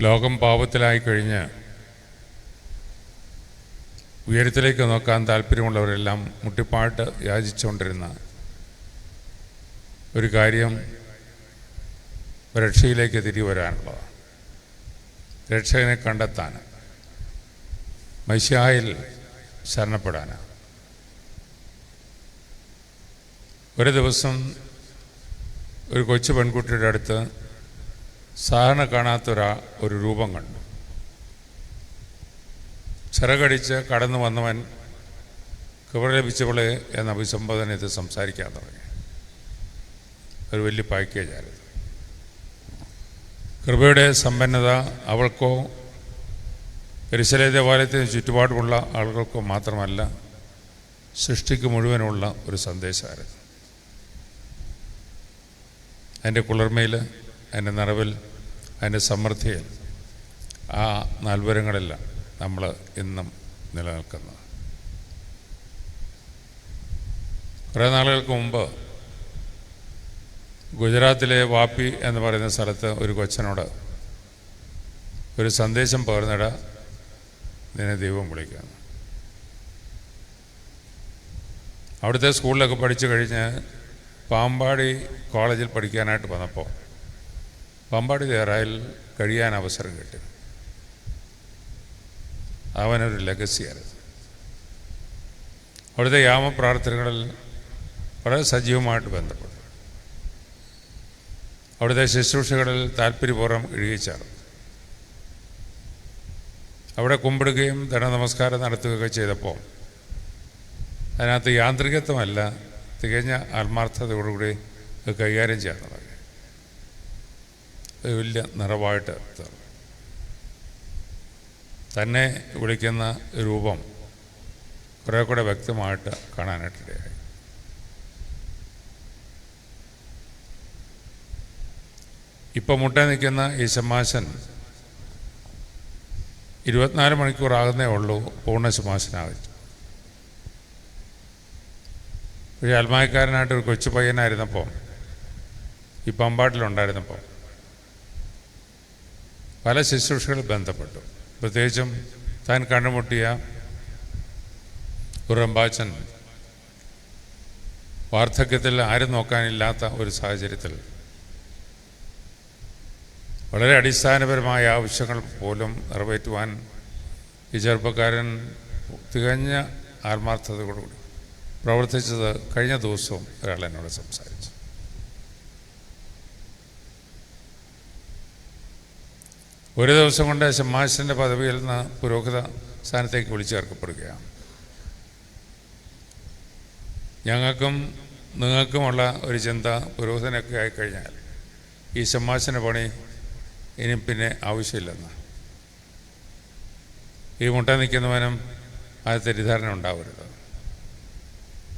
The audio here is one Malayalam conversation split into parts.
ലോകം പാപത്തിലായി കഴിഞ്ഞ് ഉയരത്തിലേക്ക് നോക്കാൻ താല്പര്യമുള്ളവരെല്ലാം മുട്ടിപ്പാട്ട് യാചിച്ചുകൊണ്ടിരുന്ന ഒരു കാര്യം രക്ഷയിലേക്ക് തിരികെ വരാനുള്ളതാണ്. രക്ഷകനെ കണ്ടെത്താൻ, മശിഹായിൽ ശരണപ്പെടാനാണ്. ഒരു ദിവസം ഒരു കൊച്ചു പെൺകുട്ടിയുടെ അടുത്ത് സാധാരണ കാണാത്തൊരു രൂപം കണ്ടു. ചിറകടിച്ച് കടന്നു വന്നവൻ കൃപ ലഭിച്ചവളെ എന്ന അഭിസംബോധന ഇത് സംസാരിക്കാൻ തുടങ്ങി. ഒരു വലിയ പാക്കേജായിരുന്നു. കൃപയുടെ സമ്പന്നത അവൾക്കോ യെരൂശലേം ദേവാലയത്തിന് ചുറ്റുപാടുമുള്ള ആളുകൾക്കോ മാത്രമല്ല, സൃഷ്ടിക്ക് മുഴുവനുള്ള ഒരു സന്ദേശമായിരുന്നു. അതിൻ്റെ കുളിർമയിൽ, അതിൻ്റെ നിറവിൽ, അതിൻ്റെ സമൃദ്ധിയിൽ ആ നാൽവരങ്ങളെല്ലാം നമ്മൾ ഇന്നും നിലനിൽക്കുന്നത്. കുറേ നാളുകൾക്ക് മുമ്പ് ഗുജറാത്തിലെ വാപ്പി എന്ന് പറയുന്ന സ്ഥലത്ത് ഒരു കൊച്ചനോട് ഒരു സന്ദേശം പകർന്നിട, നിന്നെ ദൈവം വിളിക്കുന്നു. അവിടുത്തെ സ്കൂളിലൊക്കെ പഠിച്ചു കഴിഞ്ഞ് പാമ്പാടി കോളേജിൽ പഠിക്കാനായിട്ട് വന്നപ്പോൾ പാമ്പാടി ദേറായിൽ കഴിയാൻ അവസരം കിട്ടി. അവനൊരു ലെഗസിയായിരുന്നു. അവിടുത്തെ യാമപ്രാർത്ഥനകളിൽ വളരെ സജീവമായിട്ട് ബന്ധപ്പെട്ടു. അവിടുത്തെ ശുശ്രൂഷകളിൽ താല്പര്യപൂർവ്വം ഇഴുകിച്ചേർന്നു. അവിടെ കുമ്പിടുകയും ധനനമസ്കാരം നടത്തുകയൊക്കെ ചെയ്തപ്പോൾ അതിനകത്ത് യാന്ത്രികത്വമല്ല, തികഞ്ഞ ആത്മാർത്ഥതയോടുകൂടി കൈകാര്യം ചെയ്യാൻ തുടങ്ങി. വലിയ നിറവായിട്ട് തന്നെ വിളിക്കുന്ന രൂപം കുറേ കൂടെ വ്യക്തമായിട്ട് കാണാനായിട്ടിടയായി. ഇപ്പം മുട്ട നിൽക്കുന്ന ഈ ശമാശൻ 24 മണിക്കൂറാകുന്നേ ഉള്ളൂ പൂർണ്ണ ശമാശനാകും. ഒരു ആത്മായക്കാരനായിട്ടൊരു കൊച്ചു പയ്യനായിരുന്നപ്പോൾ, ഈ പമ്പാട്ടിലുണ്ടായിരുന്നപ്പോൾ പല ശുശ്രൂഷകളിൽ ബന്ധപ്പെട്ടു. പ്രത്യേകിച്ചും താൻ കണ്ടുമുട്ടിയ ഉറമ്പാച്ചൻ വാർദ്ധക്യത്തിൽ ആരും നോക്കാനില്ലാത്ത ഒരു സാഹചര്യത്തിൽ വളരെ അടിസ്ഥാനപരമായ ആവശ്യങ്ങൾ പോലും നിറവേറ്റുവാൻ ഈ ചെറുപ്പക്കാരൻ തികഞ്ഞ ആത്മാർത്ഥതയോടുകൂടി പ്രവർത്തിച്ചത് കഴിഞ്ഞ ദിവസവും ഒരാൾ എന്നോട് സംസാരിച്ചു. ഒരു ദിവസം കൊണ്ട് ശമാശൻ്റെ പദവിയിൽ നിന്ന് പുരോഹിത സ്ഥാനത്തേക്ക് വിളിച്ചു ചേർക്കപ്പെടുകയാണ്. ഞങ്ങൾക്കും നിങ്ങൾക്കുമുള്ള ഒരു ചിന്ത, പുരോഹിതനൊക്കെ ആയിക്കഴിഞ്ഞാൽ ഈ ശമാശൻ്റെ പണി ഇനി പിന്നെ ആവശ്യമില്ലെന്ന്. ഈ മുട്ട നിൽക്കുന്നവനും ആ തെറ്റിദ്ധാരണ ഉണ്ടാവരുത്.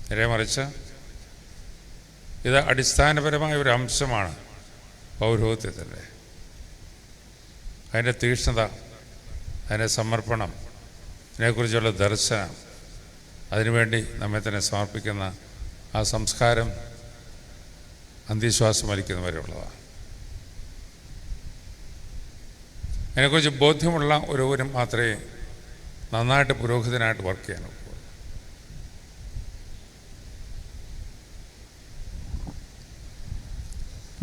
നേരെ മറിച്ച് ഇത് അടിസ്ഥാനപരമായ ഒരു അംശമാണ് പൗരോഹിത്യത്തിൻ്റെ. അതിൻ്റെ തീക്ഷ്ണത, അതിൻ്റെ സമർപ്പണം, അതിനെക്കുറിച്ചുള്ള ദർശനം, അതിനുവേണ്ടി നമ്മെ തന്നെ സമർപ്പിക്കുന്ന ആ സംസ്കാരം അന്ത്യശ്വാസം വലിക്കുന്നവരുള്ളതാണ്. അതിനെക്കുറിച്ച് ബോധ്യമുള്ള ഒരുവരും മാത്രമേ നന്നായിട്ട് പുരോഹിതനായിട്ട് വർക്ക് ചെയ്യാനുള്ളൂ.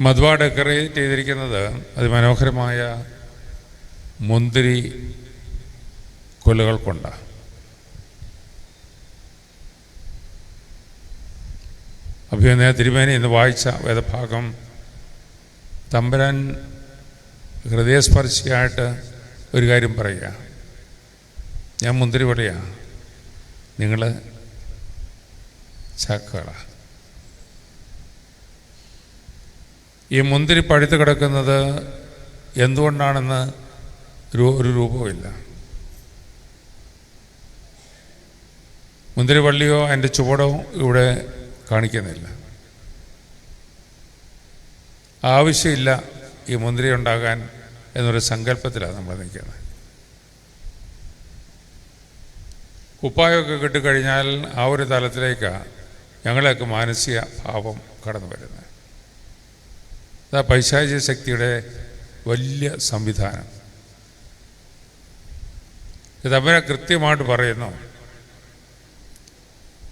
മധ്വ ഡെക്കറേറ്റ് ചെയ്തിരിക്കുന്നത് അതിമനോഹരമായ മുന്തിരി കൊലകൾ കൊണ്ടാണ്. അഭിനയ തിരുമേനി ഇന്ന് വായിച്ച വേദഭാഗം തമ്പുരാൻ ഹൃദയസ്പർശിയായിട്ട് ഒരു കാര്യം പറയുക, ഞാൻ മുന്തിരി കൊലയാണ്, നിങ്ങൾ ചാക്കുകളാണ്. ഈ മുന്തിരി പഴുത്ത് കിടക്കുന്നത് എന്തുകൊണ്ടാണെന്ന് ഒരു രൂപവുമില്ല. മുന്തിരി വള്ളിയോ അതിൻ്റെ ചുവടോ ഇവിടെ കാണിക്കുന്നില്ല. ആവശ്യമില്ല ഈ മുന്തിരി ഉണ്ടാകാൻ എന്നൊരു സങ്കല്പത്തിലാണ് നമ്മൾ നിൽക്കുന്നത്. കുപ്പായമൊക്കെ കിട്ടിക്കഴിഞ്ഞാൽ ആ ഒരു തലത്തിലേക്കാണ് ഞങ്ങളെയൊക്കെ മാനസിക ഭാവം കടന്നു വരുന്നത്. അതാ പൈശാചിക ശക്തിയുടെ വലിയ സംവിധാനം. ഇത് അവരെ കൃത്യമായിട്ട് പറയുന്നു.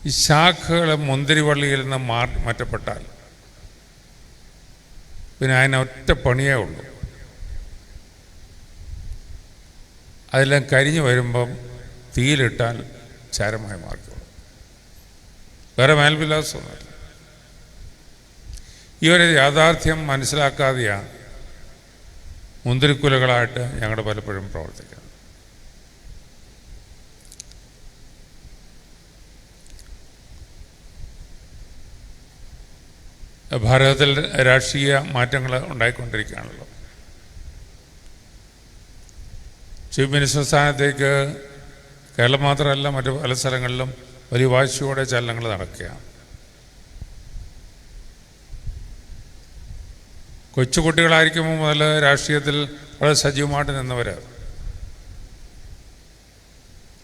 ഈ ശാഖകൾ മുന്തിരിവള്ളിയിൽ നിന്ന് മാറ്റപ്പെട്ടാൽ പിന്നെ അതിനൊറ്റ പണിയേ ഉള്ളൂ. അതെല്ലാം കരിഞ്ഞു വരുമ്പം തീയിലിട്ടാൽ ചാരമായി മാറിക്കോളും. വേറെ മേൽവിലാസമൊന്നുമില്ല. ഈ ഒരു യാഥാർത്ഥ്യം മനസ്സിലാക്കാതെയാണ് മുന്തിരിക്കുലകളായിട്ട് ഞങ്ങൾ പലപ്പോഴും പ്രവർത്തിക്കുന്നത്. ഭാരതത്തിൽ രാഷ്ട്രീയ മാറ്റങ്ങൾ ഉണ്ടായിക്കൊണ്ടിരിക്കുകയാണല്ലോ. ചീഫ് മിനിസ്റ്റർ സ്ഥാനത്തേക്ക് കേരളം മാത്രമല്ല മറ്റു പല സ്ഥലങ്ങളിലും വലിയ വാശിയോടെ ചലനങ്ങൾ നടക്കുകയാണ്. കൊച്ചുകുട്ടികളായിരിക്കുമ്പോൾ മുതൽ രാഷ്ട്രീയത്തിൽ വളരെ സജീവമായിട്ട് നിന്നവർ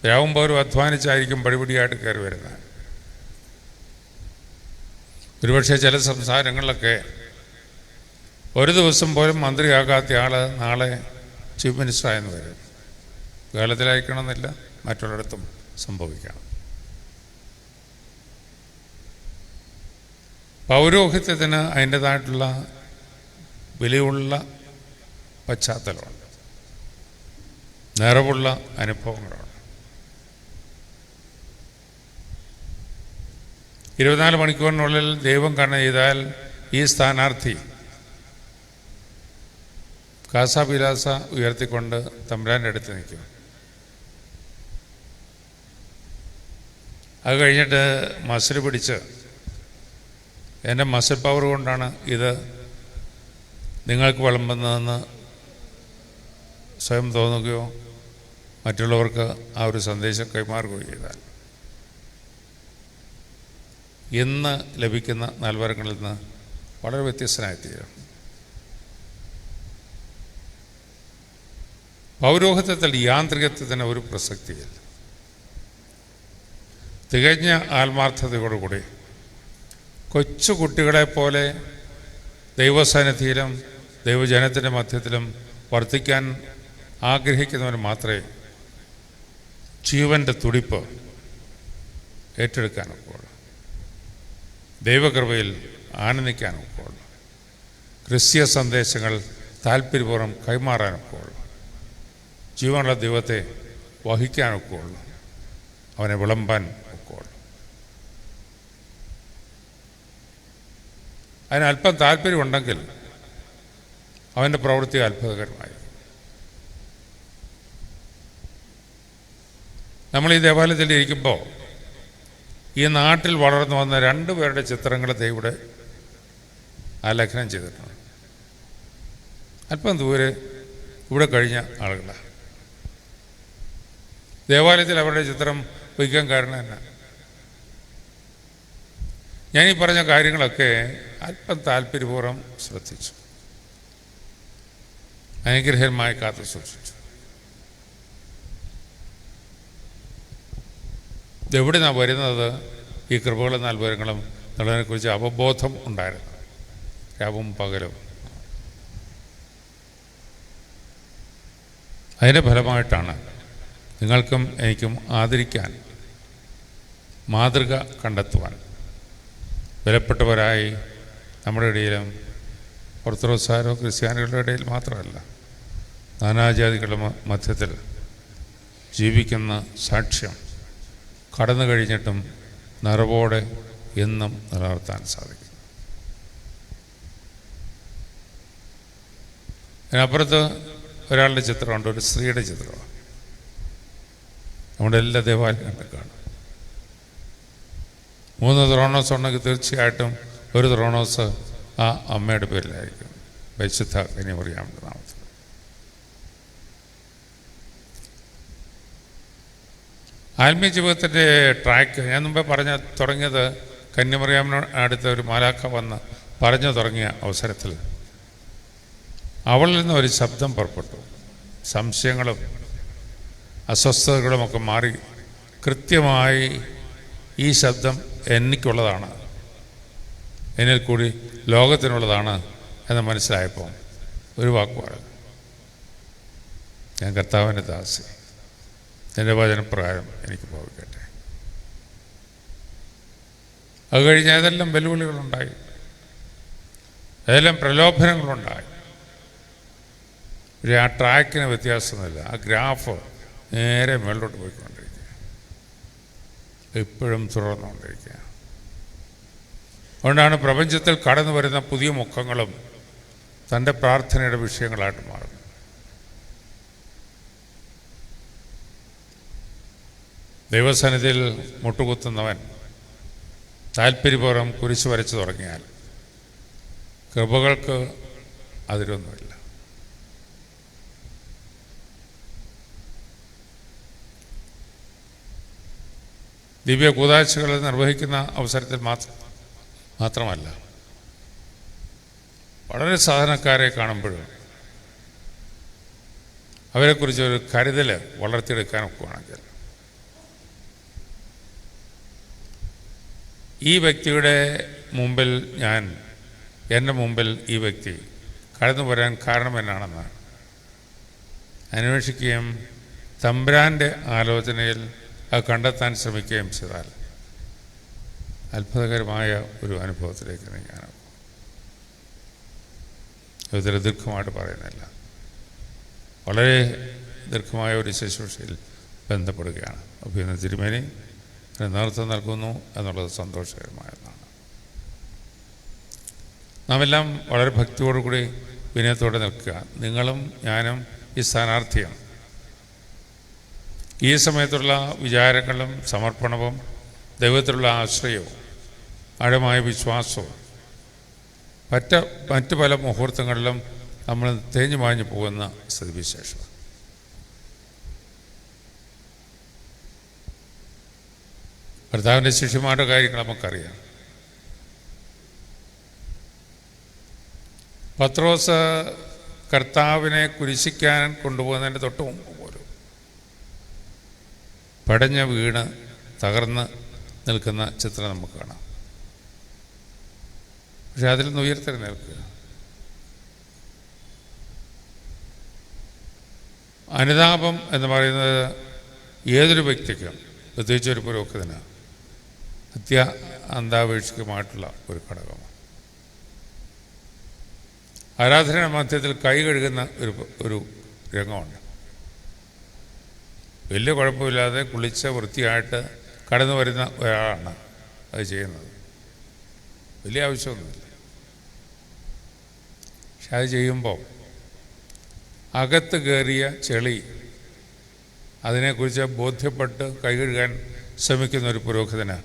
രാവുമ്പോൾ ഒരു അധ്വാനിച്ചായിരിക്കും പടിപടിയായിട്ട് കയറി വരുന്നത്. ഒരുപക്ഷെ ചില സംസ്ഥാനങ്ങളിലൊക്കെ ഒരു ദിവസം പോലും മന്ത്രിയാകാത്ത ആൾ നാളെ ചീഫ് മിനിസ്റ്ററായെന്ന് വരും. കേരളത്തിലായിരിക്കണമെന്നില്ല, മറ്റുള്ളിടത്തും സംഭവിക്കണം. പൗരോഹിത്യത്തിന് അതിൻ്റേതായിട്ടുള്ള വിലയുള്ള പശ്ചാത്തലമുണ്ട്, നിറവുള്ള അനുഭവങ്ങളുണ്ട്. 24 മണിക്കൂറിനുള്ളിൽ ദൈവം കരുണ ചെയ്താൽ ഈ സ്ഥാനാർത്ഥി കാസാപിലാസ ഉയർത്തിക്കൊണ്ട് തമ്പുരാൻ്റെ അടുത്ത് നിൽക്കും. അത് കഴിഞ്ഞിട്ട് മസിൽ പിടിച്ച് എൻ്റെ മസിൽ പവർ കൊണ്ടാണ് ഇത് നിങ്ങൾക്ക് വിളമ്പുന്നതെന്ന് സ്വയം തോന്നുകയോ മറ്റുള്ളവർക്ക് ആ ഒരു സന്ദേശം കൈമാറുകയോ ചെയ്താൽ ഇന്ന് ലഭിക്കുന്ന നൽവരങ്ങളിൽ നിന്ന് വളരെ വ്യത്യസ്തനായിത്തീരും. പൗരോഹിത്യത്തിൽ യാന്ത്രികത്വത്തിന് ഒരു പ്രസക്തിയില്ല. തികഞ്ഞ ആത്മാർത്ഥതയോടുകൂടി കൊച്ചു കുട്ടികളെപ്പോലെ ദൈവസന്നിധിയിലും ദൈവജനത്തിൻ്റെ മധ്യത്തിലും വർദ്ധിക്കാൻ ആഗ്രഹിക്കുന്നവർ മാത്രമേ ജീവൻ്റെ തുടിപ്പ് ഏറ്റെടുക്കാനൊക്കെയുള്ളൂ, ദൈവകൃപയിൽ ആനന്ദിക്കാനൊക്കെയുള്ളൂ, ക്രിസ്തീയ സന്ദേശങ്ങൾ താല്പര്യപൂർവ്വം കൈമാറാനൊക്കെയുള്ളൂ, ജീവനുള്ള ദൈവത്തെ വഹിക്കാനൊക്കെയുള്ളൂ, അവനെ വിളമ്പാൻ ഒക്കെയുള്ളൂ. അതിന് അല്പം താല്പര്യമുണ്ടെങ്കിൽ അവൻ്റെ പ്രവൃത്തി അത്ഭുതകരമായി. നമ്മൾ ഈ ദേവാലയത്തിൽ ഇരിക്കുമ്പോൾ ഈ നാട്ടിൽ വളർന്നു വന്ന 2 പേരുടെ ചിത്രങ്ങൾ ഇവിടെ ആലേഖനം ചെയ്തിട്ടുണ്ട്. അല്പം ദൂരെ ഇവിടെ കഴിഞ്ഞ ആളുകളാണ്. ദേവാലയത്തിൽ അവരുടെ ചിത്രം വയ്ക്കാൻ കാരണം തന്നെ ഞാനീ പറഞ്ഞ കാര്യങ്ങളൊക്കെ അല്പം താല്പര്യപൂർവ്വം ശ്രദ്ധിച്ചു, അനുഗ്രഹമായി കാത്തു സൂക്ഷിച്ചു. ഇതെവിടെ നിന്നാണ് വരുന്നത് ഈ കൃപകളും നൽവരങ്ങളും എന്നുള്ളതിനെക്കുറിച്ച് അവബോധം ഉണ്ടായിരുന്നു രാവും പകലും. അതിൻ്റെ ഫലമായിട്ടാണ് നിങ്ങൾക്കും എനിക്കും ആദരിക്കാൻ, മാതൃക കണ്ടെത്തുവാൻ വിലപ്പെട്ടവരായി നമ്മുടെ ഇടയിലും ഓർത്തഡോക്സാരോ ക്രിസ്ത്യാനികളുടെ ഇടയിൽ മാത്രമല്ല നാനാജാതികളുടെ മധ്യത്തിൽ ജീവിക്കുന്ന സാക്ഷ്യം കടന്നു കഴിഞ്ഞിട്ടും നിറവോടെ എന്നും നിലനിർത്താൻ സാധിക്കും. അതിനപ്പുറത്ത് ഒരാളുടെ ചിത്രമുണ്ട്, ഒരു സ്ത്രീയുടെ ചിത്രമാണ്. നമ്മുടെ എല്ലാ ദേവാലയങ്ങളും കാണും. 3 ത്രോണോസ് ഉണ്ടെങ്കിൽ തീർച്ചയായിട്ടും ഒരു ത്രോണോസ് ആ അമ്മയുടെ പേരിലായിരിക്കും, പരിശുദ്ധ കന്യമറിയാമിൻ്റെ നാമത്തിൽ. ആത്മീയ ജീവിതത്തിൻ്റെ ട്രാക്ക് ഞാൻ മുമ്പേ തുടങ്ങിയത് കന്യമറിയാമിനോട് അടുത്ത ഒരു മാലാഖ വന്ന് പറഞ്ഞു തുടങ്ങിയ അവസരത്തിൽ അവളിൽ നിന്ന് ഒരു ശബ്ദം പുറപ്പെട്ടു. സംശയങ്ങളും അസ്വസ്ഥതകളുമൊക്കെ മാറി കൃത്യമായി ഈ ശബ്ദം എനിക്കുള്ളതാണ്, എന്നിൽ കൂടി ലോകത്തിനുള്ളതാണ് എന്ന് മനസ്സിലായപ്പോൾ ഒരു വാക്ക് പറഞ്ഞു, ഞാൻ കർത്താവിൻ്റെ ദാസി, എൻ്റെ വചനപ്രകാരം എനിക്ക് ഭവിക്കട്ടെ. അത് കഴിഞ്ഞ് ഏതെല്ലാം വെല്ലുവിളികളുണ്ടായി, ഏതെല്ലാം പ്രലോഭനങ്ങളുണ്ടായി. പക്ഷേ ആ ട്രാക്കിന് വ്യത്യാസമൊന്നുമില്ല. ആ ഗ്രാഫ് നേരെ മേളിലോട്ട് പോയിക്കൊണ്ടിരിക്കുക, ഇപ്പോഴും തുടർന്നുകൊണ്ടിരിക്കുക. അതുകൊണ്ടാണ് പ്രപഞ്ചത്തിൽ കടന്നു വരുന്ന പുതിയ മുഖങ്ങളും തൻ്റെ പ്രാർത്ഥനയുടെ വിഷയങ്ങളായിട്ട് മാറുന്നത്. ദൈവസന്നിധിയിൽ മുട്ടുകുത്തുന്നവൻ താല്പര്യപൂർവ്വം കുരിശ് വരച്ചു തുടങ്ങിയാൽ കൃപകൾക്ക് അതിരൊന്നുമില്ല. ദിവ്യ കൂദാശകൾ നിർവഹിക്കുന്ന അവസരത്തിൽ മാത്രമല്ല, വളരെ സാധാരണക്കാരെ കാണുമ്പോഴും അവരെക്കുറിച്ചൊരു കരുതൽ വളർത്തിയെടുക്കാൻ ഒക്കുകയാണെങ്കിൽ ഈ വ്യക്തിയുടെ മുമ്പിൽ എൻ്റെ മുമ്പിൽ ഈ വ്യക്തി കടന്നു വരാൻ കാരണം എന്നാണെന്ന് അന്വേഷിക്കുകയും തമ്പുരാൻ്റെ ആലോചനയിൽ അത് കണ്ടെത്താൻ ശ്രമിക്കുകയും ചെയ്താൽ അത്ഭുതകരമായ ഒരു അനുഭവത്തിലേക്ക് നീങ്ങാനാകും. ഇതിൽ ദീർഘമായിട്ട് പറയുന്നില്ല, വളരെ ദീർഘമായ ഒരു ശുശ്രൂഷയിൽ ബന്ധപ്പെടുകയാണ്. അപ്പോൾ ഇന്ന് തിരുമേനി നേതൃത്വം നൽകുന്നു എന്നുള്ളത് സന്തോഷകരമായതാണ്. നാം എല്ലാം വളരെ ഭക്തിയോടുകൂടി വിനയത്തോടെ നിൽക്കുക. നിങ്ങളും ഞാനും ഈ സ്ഥാനാർത്ഥിയാണ്. ഈ സമയത്തുള്ള വിചാരങ്ങളും സമർപ്പണവും ദൈവത്തിലുള്ള ആശ്രയവും ആഴമായ വിശ്വാസവും മറ്റ് പല മുഹൂർത്തങ്ങളിലും നമ്മൾ തേഞ്ഞു മാഞ്ഞു പോകുന്ന സ്ഥിതിവിശേഷം. കർത്താവിൻ്റെ ശിഷ്യന്മാരുടെ കാര്യങ്ങൾ നമുക്കറിയാം. പത്രോസ് കർത്താവിനെ കുരിശിക്കാൻ കൊണ്ടുപോകുന്നതിൻ്റെ തൊട്ട് മുമ്പ് പോലും പടഞ്ഞ വീണ് തകർന്ന് നിൽക്കുന്ന ചിത്രം നമുക്ക് കാണാം. പക്ഷെ അതിൽ നിന്ന് ഉയർത്തെഴുന്നേൽക്കുക, അനുതാപം എന്ന് പറയുന്നത് ഏതൊരു വ്യക്തിക്കും, പ്രത്യേകിച്ച് ഒരു പുരോഹിതന്, അന്താപേക്ഷികമായിട്ടുള്ള ഒരു ഘടകമാണ്. ആരാധന മധ്യത്തിൽ കൈ കഴുകുന്ന ഒരു രംഗമുണ്ട്. വലിയ കുഴപ്പമില്ലാതെ കുളിച്ച് വൃത്തിയായിട്ട് കടന്നു വരുന്ന ഒരാളാണ് അത് ചെയ്യുന്നത്. വലിയ ആവശ്യമൊന്നുമില്ല. പക്ഷെ അത് ചെയ്യുമ്പോൾ അകത്ത് കയറിയ ചെളി അതിനെക്കുറിച്ച് ബോധ്യപ്പെട്ട് കൈ കഴുകാൻ ശ്രമിക്കുന്ന ഒരു പുരോഹിതന്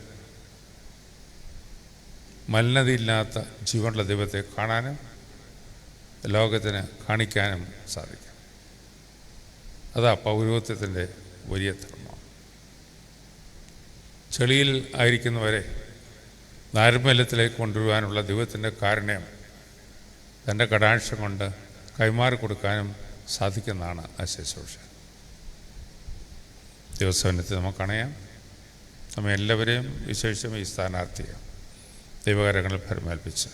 മലിനതയില്ലാത്ത ജീവനുള്ള ദൈവത്തെ കാണാനും ലോകത്തിന് കാണിക്കാനും സാധിക്കും. അതാ പൗരോഹിത്യത്തിൻ്റെ വലിയ ധർമ്മം. ചെളിയിൽ ആയിരിക്കുന്നവരെ നൈർമല്യത്തിലേക്ക് കൊണ്ടുവരുവാനുള്ള ദൈവത്തിൻ്റെ കാരുണ്യം തൻ്റെ കടാക്ഷം കൊണ്ട് കൈമാറി കൊടുക്കാനും സാധിക്കുന്നതാണ് ആ ശുശ്രൂഷ. ദൈവസന്നിധി നമുക്കണയാം. നമ്മെ എല്ലാവരെയും വിശേഷിച്ചും ഈ സ്ഥാനാർത്ഥിയെ ദൈവകരങ്ങളിൽ പരിമേൽപ്പിച്ച്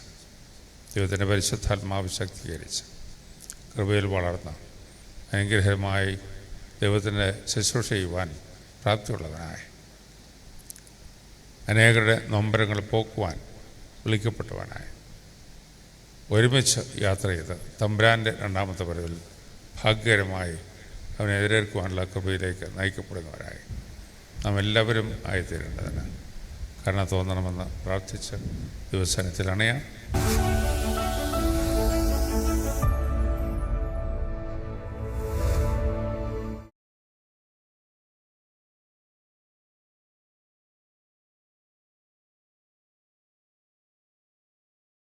ദൈവത്തിൻ്റെ പരിശുദ്ധാത്മാവ് ശക്തീകരിച്ച് കൃപയിൽ വളർന്ന അനുഗ്രഹമായി ദൈവത്തിൻ്റെ ശുശ്രൂഷ ചെയ്യുവാൻ പ്രാപ്തിയുള്ളവനായി അനേകരുടെ നൊമ്പരങ്ങൾ പോക്കുവാൻ വിളിക്കപ്പെട്ടവനായി ഒരുമിച്ച് യാത്ര ചെയ്ത് തമ്പുരാൻ്റെ രണ്ടാമത്തെ വരവിൽ ഭാഗ്യകരമായി അവനെ എതിരേൽക്കുവാനുള്ള കൃപയിലേക്ക് നയിക്കപ്പെടുന്നവരായി നാം എല്ലാവരും ആയിത്തീരേണ്ടതിന് കരുണ തോന്നണമെന്ന് പ്രാർത്ഥിച്ച് ദിവസത്തിൽ അണയാം.